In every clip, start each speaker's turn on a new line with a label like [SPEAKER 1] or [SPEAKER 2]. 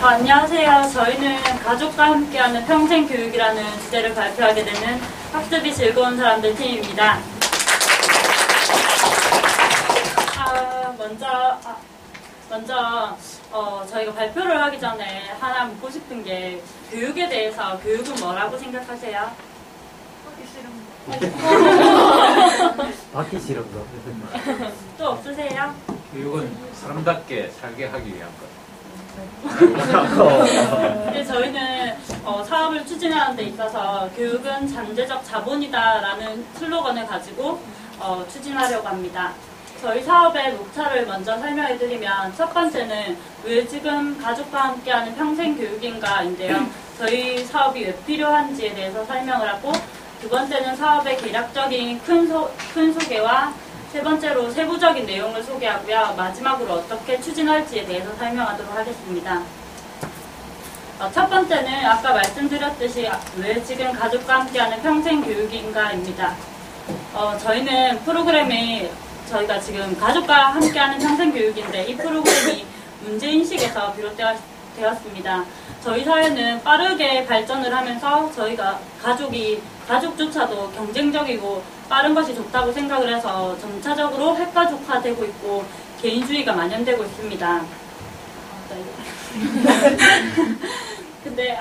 [SPEAKER 1] 안녕하세요. 저희는 가족과 함께하는 평생교육이라는 주제를 발표하게 되는 학습이 즐거운 사람들 팀입니다. 먼저 저희가 발표를 하기 전에 하나 묻고 싶은 게, 교육에 대해서 교육은 뭐라고 생각하세요?
[SPEAKER 2] 받기 싫은 거.
[SPEAKER 1] 또 없으세요?
[SPEAKER 3] 교육은 사람답게 살게 하기 위한 것.
[SPEAKER 1] 근데 저희는 사업을 추진하는 데 있어서 교육은 잠재적 자본이다라는 슬로건을 가지고 추진하려고 합니다. 저희 사업의 목차를 먼저 설명해드리면, 첫 번째는 왜 지금 가족과 함께하는 평생교육인가인데요. 저희 사업이 왜 필요한지에 대해서 설명을 하고, 두 번째는 사업의 개략적인 큰 소개와 세 번째로 세부적인 내용을 소개하고요. 마지막으로 어떻게 추진할지에 대해서 설명하도록 하겠습니다. 첫 번째는 아까 말씀드렸듯이 왜 지금 가족과 함께하는 평생교육인가입니다. 저희는 프로그램이, 저희가 지금 가족과 함께하는 평생교육인데, 이 프로그램이 문제인식에서 비롯되었습니다. 저희 사회는 빠르게 발전을 하면서 저희가 가족조차도 경쟁적이고 빠른 것이 좋다고 생각을 해서 점차적으로 핵가족화되고 있고 개인주의가 만연되고 있습니다. 근데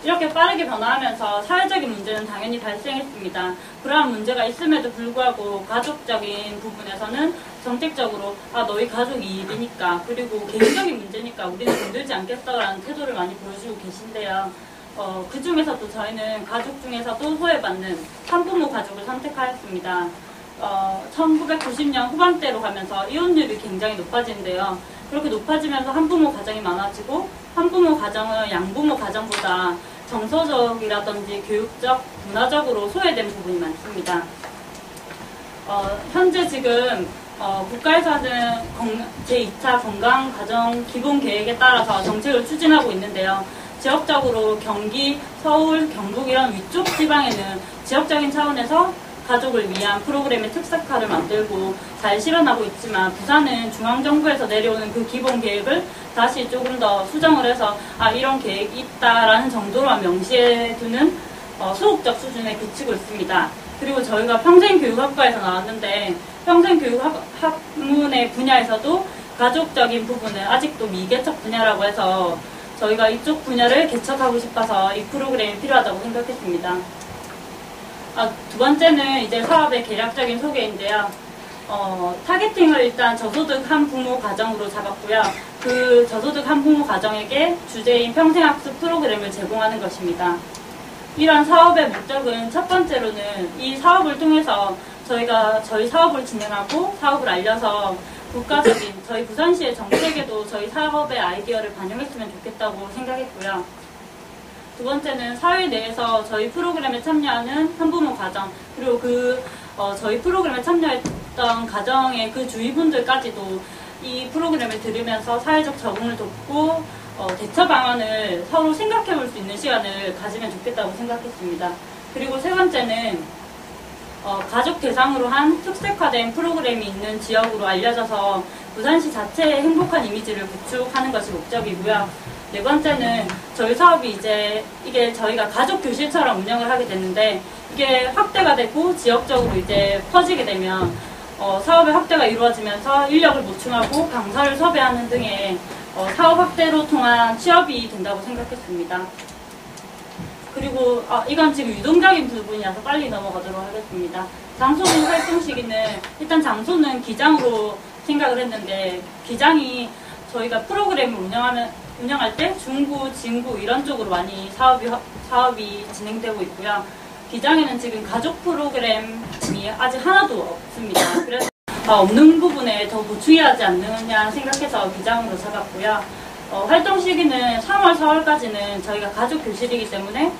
[SPEAKER 1] 이렇게 빠르게 변화하면서 사회적인 문제는 당연히 발생했습니다. 그러한 문제가 있음에도 불구하고 가족적인 부분에서는 정책적으로 너희 가족이 일이니까, 그리고 개인적인 문제니까 우리는 건들지 않겠다라는 태도를 많이 보여주고 계신데요. 그 중에서도 저희는 가족 중에서도 소외받는 한부모 가족을 선택하였습니다. 1990년 후반대로 가면서 이혼율이 굉장히 높아지는데요. 그렇게 높아지면서 한부모 가정이 많아지고, 한부모 가정은 양부모 가정보다 정서적이라든지 교육적, 문화적으로 소외된 부분이 많습니다. 현재 지금 국가에서는 제2차 건강가정 기본계획에 따라서 정책을 추진하고 있는데요. 지역적으로 경기, 서울, 경북 이런 위쪽 지방에는 지역적인 차원에서 가족을 위한 프로그램의 특색화를 만들고 잘 실현하고 있지만, 부산은 중앙정부에서 내려오는 그 기본 계획을 다시 조금 더 수정을 해서 이런 계획이 있다라는 정도로만 명시해두는 소극적 수준에 그치고 있습니다. 그리고 저희가 평생교육학과에서 나왔는데, 평생교육학문의 분야에서도 가족적인 부분은 아직도 미개척 분야라고 해서 저희가 이쪽 분야를 개척하고 싶어서 이 프로그램이 필요하다고 생각했습니다. 두 번째는 이제 사업의 개략적인 소개인데요. 타겟팅을 일단 저소득 한부모 가정으로 잡았고요. 그 저소득 한부모 가정에게 주제인 평생학습 프로그램을 제공하는 것입니다. 이런 사업의 목적은 첫 번째로는 이 사업을 통해서 저희가 저희 사업을 진행하고 사업을 알려서 국가적인 저희 부산시의 정책에도 저희 사업의 아이디어를 반영했으면 좋겠다고 생각했고요. 두 번째는 사회 내에서 저희 프로그램에 참여하는 한부모 가정, 그리고 저희 프로그램에 참여했던 가정의 그 주위분들까지도 이 프로그램을 들으면서 사회적 적응을 돕고 대처 방안을 서로 생각해 볼 수 있는 시간을 가지면 좋겠다고 생각했습니다. 그리고 세 번째는 가족 대상으로 한 특색화된 프로그램이 있는 지역으로 알려져서 부산시 자체의 행복한 이미지를 구축하는 것이 목적이고요. 네 번째는 저희 사업이 이게 저희가 가족 교실처럼 운영을 하게 됐는데, 이게 확대가 되고 지역적으로 이제 퍼지게 되면 사업의 확대가 이루어지면서 인력을 보충하고 강사를 섭외하는 등의 사업 확대로 통한 취업이 된다고 생각했습니다. 그리고 이건 지금 유동적인 부분이라서 빨리 넘어가도록 하겠습니다. 장소 및 활동 시기는, 일단 장소는 기장으로 생각을 했는데, 기장이 저희가 프로그램을 운영할 때 중구, 진구 이런 쪽으로 많이 사업이 진행되고 있고요. 기장에는 지금 가족 프로그램이 아직 하나도 없습니다. 그래서 없는 부분에 더 보충해야 하지 않느냐 생각해서 기장으로 잡았고요. 활동 시기는 3월, 4월까지는 저희가 가족 교실이기 때문에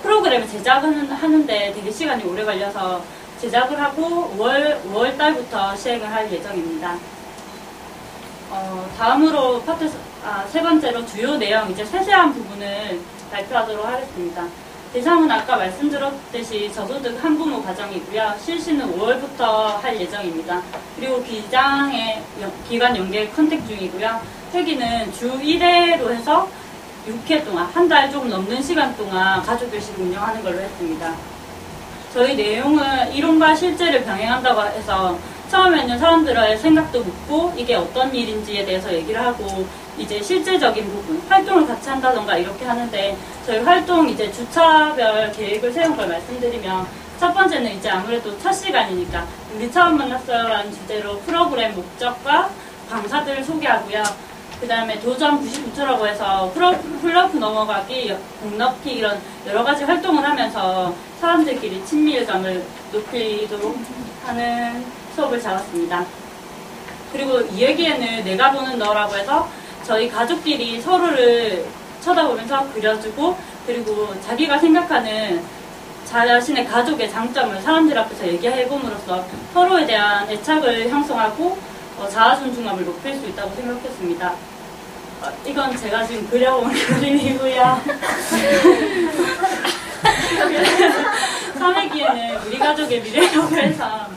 [SPEAKER 1] 프로그램을 제작하는데 되게 시간이 오래 걸려서 제작을 하고 5월 달부터 시행을 할 예정입니다. 다음으로 세 번째로 주요 내용, 이제 세세한 부분을 발표하도록 하겠습니다. 대상은 아까 말씀드렸듯이 저소득 한부모 가정이고요. 실시는 5월부터 할 예정입니다. 그리고 기장의 기간 연계 컨택 중이고요. 회기는 주 1회로 해서 6회 동안, 한 달 조금 넘는 시간 동안 가족교실을 운영하는 걸로 했습니다. 저희 내용은 이론과 실제를 병행한다고 해서 처음에는 사람들의 생각도 묻고 이게 어떤 일인지에 대해서 얘기를 하고 이제 실제적인 부분, 활동을 같이 한다던가 이렇게 하는데 저희 활동 이제 주차별 계획을 세운 걸 말씀드리면 첫 번째는 이제 아무래도 첫 시간이니까 우리 처음 만났어요라는 주제로 프로그램 목적과 강사들을 소개하고요. 그 다음에 도전 99초라고 해서 플러프 넘어가기, 공 넣기 이런 여러 가지 활동을 하면서 사람들끼리 친밀감을 높이도록 하는 수업을 잡았습니다. 그리고 이 얘기에는 내가 보는 너라고 해서 저희 가족끼리 서로를 쳐다보면서 그려주고 그리고 자기가 생각하는 자신의 가족의 장점을 사람들 앞에서 얘기해봄으로써 서로에 대한 애착을 형성하고 자아 존중감을 높일 수 있다고 생각했습니다. 이건 제가 지금 그려온 그림이고요. 3회기에는 우리 가족의 미래라고 해서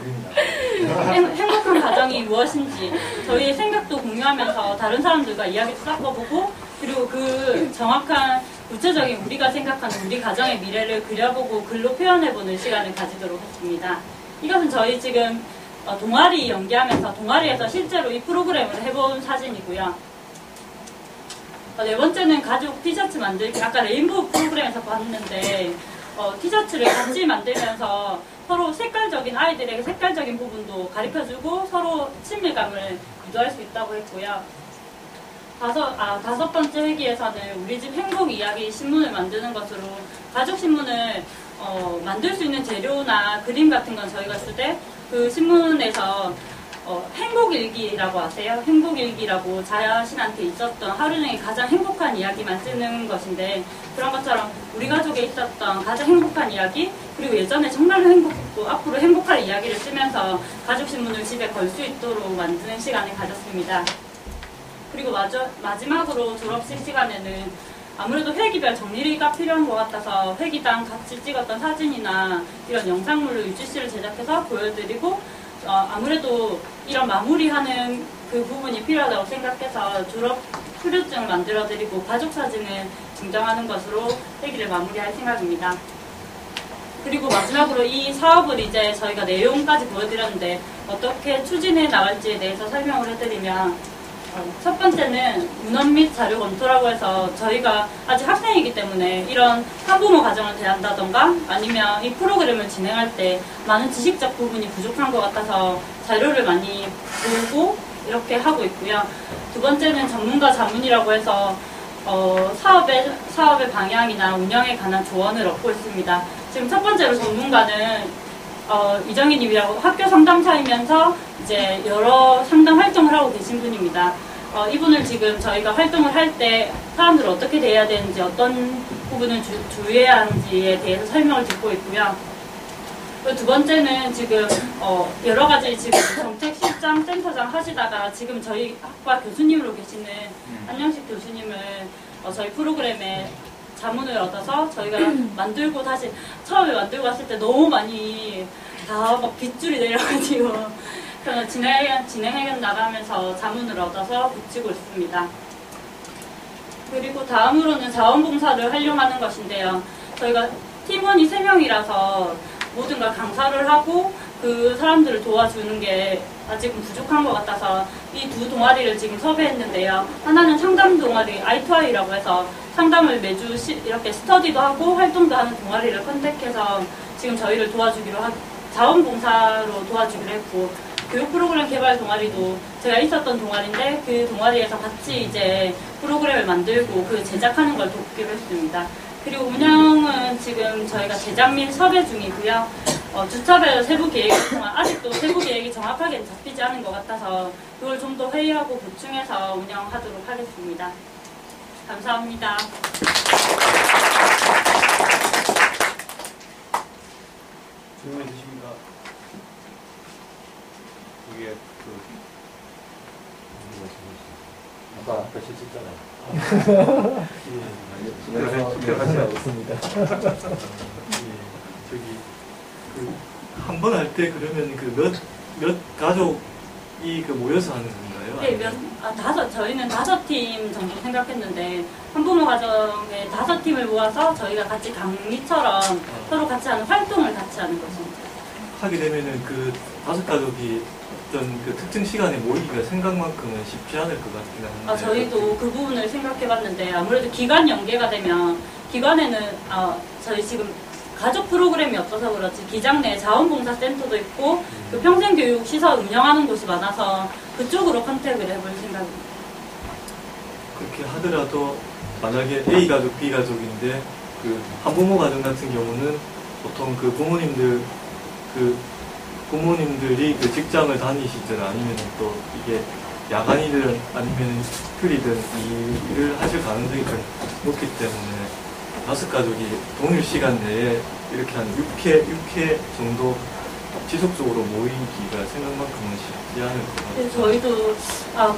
[SPEAKER 1] 행복한 가정이 무엇인지 저희의 생각도 공유하면서 다른 사람들과 이야기도 섞어보고 그리고 그 정확한 구체적인 우리가 생각하는 우리 가정의 미래를 그려보고 글로 표현해보는 시간을 가지도록 했습니다. 이것은 저희 지금 동아리 연기하면서 동아리에서 실제로 이 프로그램을 해본 사진이고요. 네 번째는 가족 티셔츠 만들기. 아까 레인보우 프로그램에서 봤는데 티셔츠를 같이 만들면서 서로 색깔적인 아이들에게 색깔적인 부분도 가르쳐주고 서로 친밀감을 유도할 수 있다고 했고요. 다섯 번째 회기에서는 우리 집 행복 이야기 신문을 만드는 것으로 가족 신문을 만들 수 있는 재료나 그림 같은 건 저희가 쓰되 그 신문에서 행복일기라고 아세요? 행복일기라고 자신한테 있었던 하루 종일 가장 행복한 이야기만 쓰는 것인데 그런 것처럼 우리 가족에 있었던 가장 행복한 이야기 그리고 예전에 정말로 행복했고 앞으로 행복할 이야기를 쓰면서 가족신문을 집에 걸 수 있도록 만드는 시간을 가졌습니다. 그리고 마지막으로 졸업식 시간에는 아무래도 회기별 정리가 필요한 것 같아서 회기당 같이 찍었던 사진이나 이런 영상물로 UGC를 제작해서 보여드리고 아무래도 이런 마무리하는 그 부분이 필요하다고 생각해서 졸업 수료증을 만들어드리고 가족 사진을 증정하는 것으로 회기를 마무리할 생각입니다. 그리고 마지막으로 이 사업을 이제 저희가 내용까지 보여드렸는데 어떻게 추진해 나갈지에 대해서 설명을 해드리면 첫 번째는 문헌 및 자료 검토라고 해서 저희가 아직 학생이기 때문에 이런 학부모 가정을 대한다던가 아니면 이 프로그램을 진행할 때 많은 지식적 부분이 부족한 것 같아서 자료를 많이 보고 이렇게 하고 있고요. 두 번째는 전문가 자문이라고 해서 사업의 방향이나 운영에 관한 조언을 얻고 있습니다. 지금 첫 번째로 전문가는 이정희님이라고 학교 상담사이면서 이제 여러 상담 활동을 하고 계신 분입니다. 이분을 지금 저희가 활동을 할 때 사람들을 어떻게 대해야 되는지 어떤 부분을 주의해야 하는지에 대해서 설명을 듣고 있고요. 두 번째는 지금 여러 가지 지금 정책실장 센터장 하시다가 지금 저희 학과 교수님으로 계시는 한영식 교수님을 저희 프로그램에 자문을 얻어서 저희가 만들고 다시 처음에 만들고 왔을 때 너무 많이 다 막 빗줄이 내려가지고 그래서 진행해 나가면서 자문을 얻어서 붙이고 있습니다. 그리고 다음으로는 자원봉사를 활용하는 것인데요. 저희가 팀원이 3명이라서 모든 걸 강사를 하고 그 사람들을 도와주는 게 아직은 부족한 것 같아서 이 두 동아리를 지금 섭외했는데요. 하나는 상담 동아리 I2I라고 해서 상담을 매주 이렇게 스터디도 하고 활동도 하는 동아리를 컨택해서 지금 저희를 도와주기로 자원봉사로 도와주기로 했고 교육 프로그램 개발 동아리도 제가 있었던 동아리인데 그 동아리에서 같이 이제 프로그램을 만들고 그 제작하는 걸 돕기로 했습니다. 그리고 운영은 지금 저희가 제작 및 섭외 중이고요. 주차별 세부 계획을 통한 아직도 세부 계획이 정확하게 잡히지 않은 것 같아서 그걸 좀 더 회의하고 보충해서 운영하도록 하겠습니다. 감사합니다.
[SPEAKER 2] 질문 있으십니까? 이게
[SPEAKER 4] 아까 실수했잖아요.
[SPEAKER 2] 그래서
[SPEAKER 4] 있습니다.
[SPEAKER 2] 저기 한 번 할 때 그러면 몇 가족이 모여서 하는 건가요?
[SPEAKER 1] 네, 저희는 5팀 정도 생각했는데 한부모 가정에 5팀을 모아서 저희가 같이 강의처럼 서로 같이 하는 활동을 같이 하는 것입니다.
[SPEAKER 5] 하게 되면은 그 5가족이 어떤 그 특정 시간에 모이기가 생각만큼은 쉽지 않을 것 같긴 한데.
[SPEAKER 1] 저희도 그 부분을 생각해봤는데 아무래도 기간 연계가 되면 기관에는 저희 지금 가족 프로그램이 없어서 그렇지 기장 내 자원봉사센터도 있고 그 평생교육 시설 운영하는 곳이 많아서 그쪽으로 컨택을 해볼 생각입니다.
[SPEAKER 5] 그렇게 하더라도 만약에 A 가족, B 가족인데 그 한부모 가정 같은 경우는 보통 그 부모님들이 그 직장을 다니시든 아니면 또 이게 야간이든 아니면 휴일이든 일을 하실 가능성이 좀 높기 때문에 5가족이 동일 시간 내에 이렇게 한 6회 정도 지속적으로 모이기가 생각만큼은 쉽지 않을 것 같아요.
[SPEAKER 1] 저희도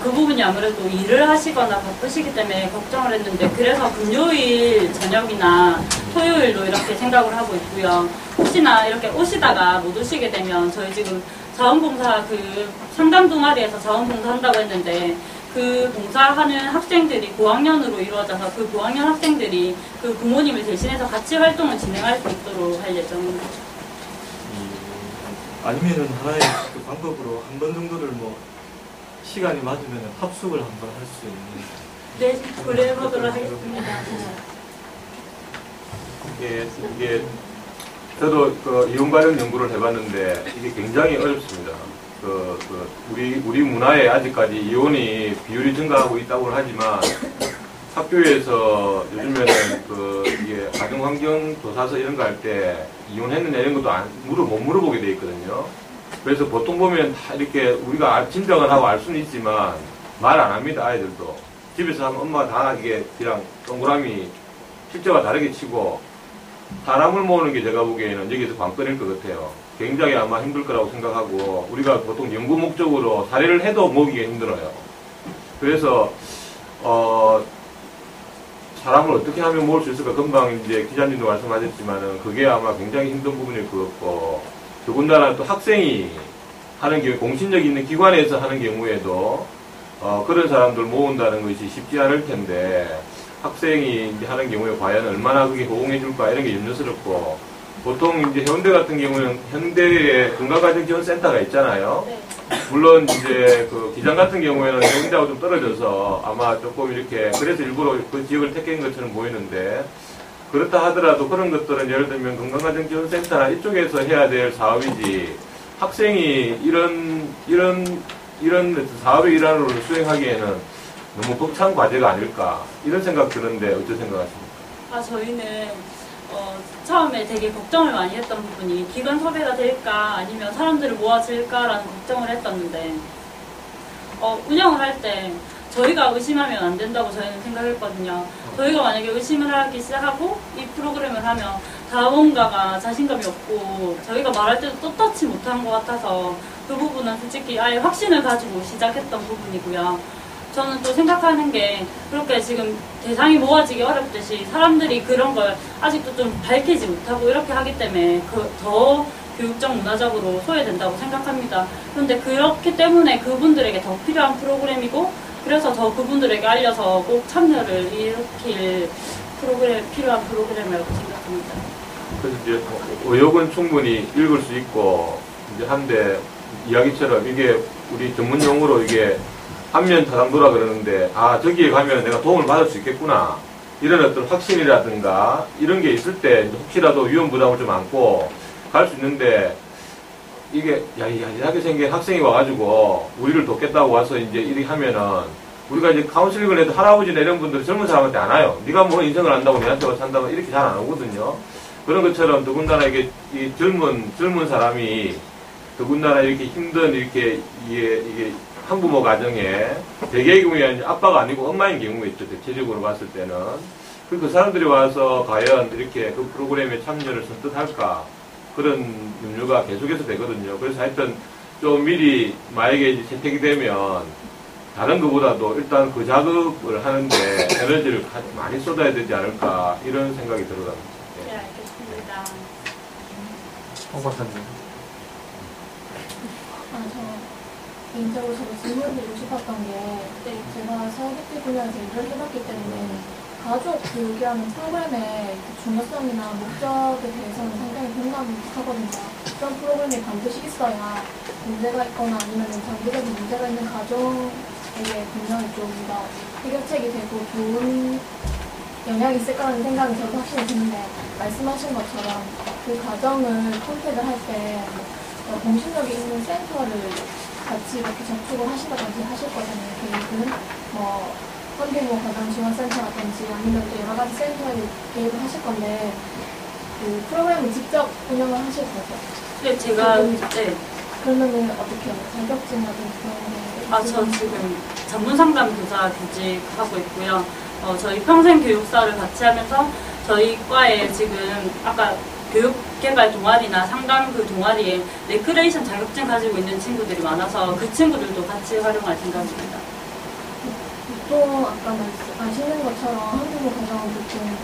[SPEAKER 1] 그 부분이 아무래도 일을 하시거나 바쁘시기 때문에 걱정을 했는데 그래서 금요일 저녁이나 토요일로 이렇게 생각을 하고 있고요. 혹시나 이렇게 오시다가 못 오시게 되면 저희 지금 자원봉사 상담 동아리에서 자원봉사 한다고 했는데 그 봉사하는 학생들이 고학년으로 이루어져서 그 고학년 학생들이 그 부모님을 대신해서 같이 활동을 진행할 수 있도록 할 예정입니다.
[SPEAKER 5] 아니면은 하나의 그 방법으로 한 번 정도를 뭐 시간이 맞으면 합숙을 한번 할 수 있는.
[SPEAKER 1] 네, 고려해보도록 하겠습니다.
[SPEAKER 6] 이게 저도 그 이혼 관련 연구를 해봤는데 이게 굉장히 어렵습니다. 우리 문화에 아직까지 이혼이 비율이 증가하고 있다고 하지만 학교에서 요즘에는 이게 가정환경 조사서 이런 거 할 때 이혼했느냐 이런 것도 못 물어보게 돼 있거든요. 그래서 보통 보면 다 이렇게 우리가 진정을 하고 알 수는 있지만 말 안 합니다, 아이들도. 집에서 하면 엄마가 다 이게 그냥 동그라미 실제와 다르게 치고 사람을 모으는 게 제가 보기에는 여기서 관건일 것 같아요. 굉장히 아마 힘들 거라고 생각하고 우리가 보통 연구 목적으로 사례를 해도 모으기가 힘들어요. 그래서 사람을 어떻게 하면 모을 수 있을까? 금방 이제 기자님도 말씀하셨지만은 그게 아마 굉장히 힘든 부분일 것 같고 더군다나 또 학생이 하는 경우 공신력 있는 기관에서 하는 경우에도 그런 사람들 모은다는 것이 쉽지 않을 텐데 학생이 이제 하는 경우에 과연 얼마나 그게 호응해줄까 이런 게 염려스럽고 보통 이제 해운대 같은 경우는 현대에 건강가정지원센터가 있잖아요.
[SPEAKER 1] 네.
[SPEAKER 6] 물론 이제 그 기장 같은 경우에는 해운대하고 좀 떨어져서 아마 조금 이렇게 그래서 일부러 그 지역을 택한 것처럼 보이는데 그렇다 하더라도 그런 것들은 예를 들면 건강가정지원센터나 이쪽에서 해야 될 사업이지 학생이 이런 사업의 일환으로 수행하기에는 너무 벅찬 과제가 아닐까 이런 생각 드는데 어떻게 생각하십니까?
[SPEAKER 1] 저희는 처음에 되게 걱정을 많이 했던 부분이 기관 섭외가 될까 아니면 사람들을 모아질까라는 걱정을 했었는데 운영을 할 때 저희가 의심하면 안 된다고 저희는 생각했거든요. 저희가 만약에 의심을 하기 시작하고 이 프로그램을 하면 자원가가 자신감이 없고 저희가 말할 때도 떳떳지 못한 것 같아서 그 부분은 솔직히 아예 확신을 가지고 시작했던 부분이고요. 저는 또 생각하는 게 그렇게 지금 대상이 모아지기 어렵듯이 사람들이 그런 걸 아직도 좀 밝히지 못하고 이렇게 하기 때문에 더 교육적 문화적으로 소외된다고 생각합니다. 그런데 그렇기 때문에 그분들에게 더 필요한 프로그램이고 그래서 더 그분들에게 알려서 꼭 참여를 일으킬 필요한 프로그램이라고 생각합니다.
[SPEAKER 6] 그래서 이제 의혹은 충분히 읽을 수 있고 이제 한데 이야기처럼 이게 우리 전문 용어로 이게 안면 타당도라 그러는데 저기에 가면 내가 도움을 받을 수 있겠구나 이런 어떤 확신이라든가 이런 게 있을 때 혹시라도 위험 부담을 좀 안고 갈 수 있는데 이게 야이하게 생긴 학생이 와가지고 우리를 돕겠다고 와서 이제 이렇게 하면은 우리가 이제 카운슬링을 해도 할아버지나 이런 분들은 젊은 사람한테 안 와요. 네가 뭐 인생을 안다고 내한테 와서 산다고 이렇게 잘 안 오거든요. 그런 것처럼 더군다나 이게 이 젊은 사람이 더군다나 이렇게 힘든 이게 한부모 가정에 대개의 경우에 아빠가 아니고 엄마인 경우가 있죠. 대체적으로 봤을 때는. 그 사람들이 와서 과연 이렇게 그 프로그램에 참여를 선뜻 할까 그런 염려가 계속해서 되거든요. 그래서 하여튼 좀 미리 만약에 선택이 되면 다른 것보다도 일단 그 작업을 하는데 에너지를 많이 쏟아야 되지 않을까 이런 생각이 들어갑니다.
[SPEAKER 1] 네, 알겠습니다.
[SPEAKER 3] 홍 박사님.
[SPEAKER 7] 개인적으로 저도 질문드리고 싶었던 게 제가 사회복지 분야에서 일을 해봤기 때문에 가족 교육이라는 프로그램의 중요성이나 목적에 대해서는 상당히 공감하거든요. 그런 프로그램이 반드시 있어야 문제가 있거나 아니면 장기적인 문제가 있는 가정에게 분명히 좀 더 해결책이 되고 좋은 영향이 있을 거라는 생각이 저도 확실히 드는데 말씀하신 것처럼 그 가정을 컨택을 할 때 공신력이 있는 센터를 같이 이렇게 접촉을 하시다든지 하실 거잖아요. 계획은 뭐 헌규모 가정지원센터라든지 아니면 또 여러 가지 센터에 계획을 하실 건데 그 프로그램을 직접 운영을 하실 거죠.
[SPEAKER 1] 네, 제가 네.
[SPEAKER 7] 그러면은 어떻게 해요? 자격증이라든지 그런 게
[SPEAKER 1] 저 지금 전문 상담 교사 교직하고 있고요. 저희 평생 교육사를 같이 하면서 저희 과에 지금 아까 교육개발 동아리나 상담 그 동아리에 레크레이션 자격증 가지고 있는 친구들이 많아서 그 친구들도 같이 활용할 생각입니다.
[SPEAKER 7] 보통 아까 아시는 것처럼 한국어 가정은 보통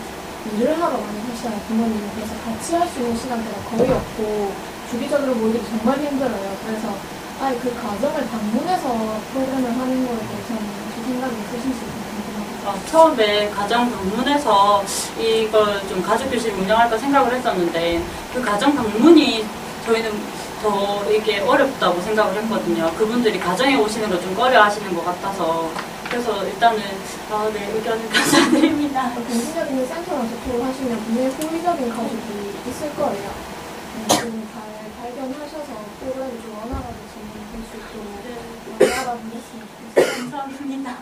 [SPEAKER 7] 일을 하러 많이 하시잖아요. 부모님이. 그래서 같이 할 수 있는 시간대가 거의 없고 주기적으로 모이기 정말 힘들어요. 그래서 아예 그 가정을 방문해서 프로그램을 하는 거에 대해서는 혹시 생각이 있으신지 궁금합니다.
[SPEAKER 1] 처음에 가정 방문해서 이걸 좀 가족교실 운영할까 생각을 했었는데 그 가정 방문이 저희는 더 이게 어렵다고 생각을 했거든요. 그분들이 가정에 오시는 걸 좀 꺼려 하시는 것 같아서 그래서 일단은 네, 의견을 감사드립니다.
[SPEAKER 7] 공신력 센터랑 접촉을 하시면 분명히 호의적인 가족이 있을 거예요. 좀 잘 발견하셔서 프로그램을 좀 원활하게 진행될 수 있도록 알아보겠습니다.
[SPEAKER 1] 감사합니다.